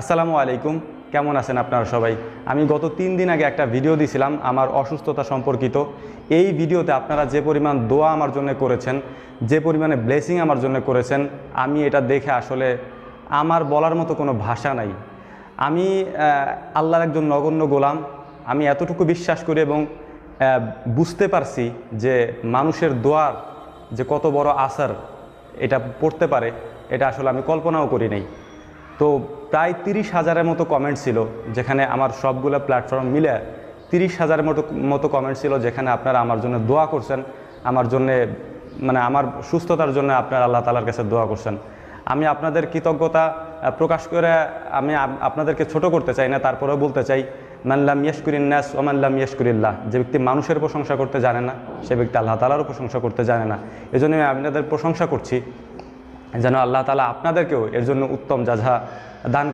আসসালামু আলাইকুম, কেমন আছেন আপনারা সবাই? আমি গত 3 দিন আগে একটা ভিডিও দিয়েছিলাম আমার অসুস্থতা সম্পর্কিত। এই ভিডিওতে আপনারা যে পরিমাণ দোয়া আমার জন্য করেছেন, যে পরিমাণে ব্লেসিং আমার জন্য করেছেন, আমি এটা দেখে আসলে আমার বলার মতো কোনো ভাষা নাই। আমি আল্লাহর একজন নগণ্য গোলাম। আমি এতটুকু বিশ্বাস করি এবং বুঝতে পারছি যে মানুষের দোয়ার যে কত বড় আসার এটা পড়তে পারে, এটা আসলে আমি কল্পনাও করি নাই। তো প্রায় 30,000-এর মতো কমেন্ট ছিল, যেখানে আমার সবগুলো প্ল্যাটফর্ম মিলে 30,000-এর মতো কমেন্ট ছিল, যেখানে আপনারা আমার জন্য দোয়া করছেন, আমার জন্যে মানে আমার সুস্থতার জন্য আপনারা আল্লাহ তাআলার কাছে দোয়া করছেন। আমি আপনাদের কৃতজ্ঞতা প্রকাশ করে আমি আপনাদেরকে ছোট করতে চাই না, তারপরেও বলতে চাই, মান লাম ইয়াশকুরিন নাস ওয়া মান লাম ইয়াশকুরিল্লাহ। যে ব্যক্তি মানুষের প্রশংসা করতে জানে না, সে ব্যক্তি আল্লাহ তাআলারও প্রশংসা করতে জানে না। এজন্য আমি আপনাদের প্রশংসা করছি, যেন আল্লাহ তাআলা আপনাদেরকেও এর জন্য উত্তম জাযা দান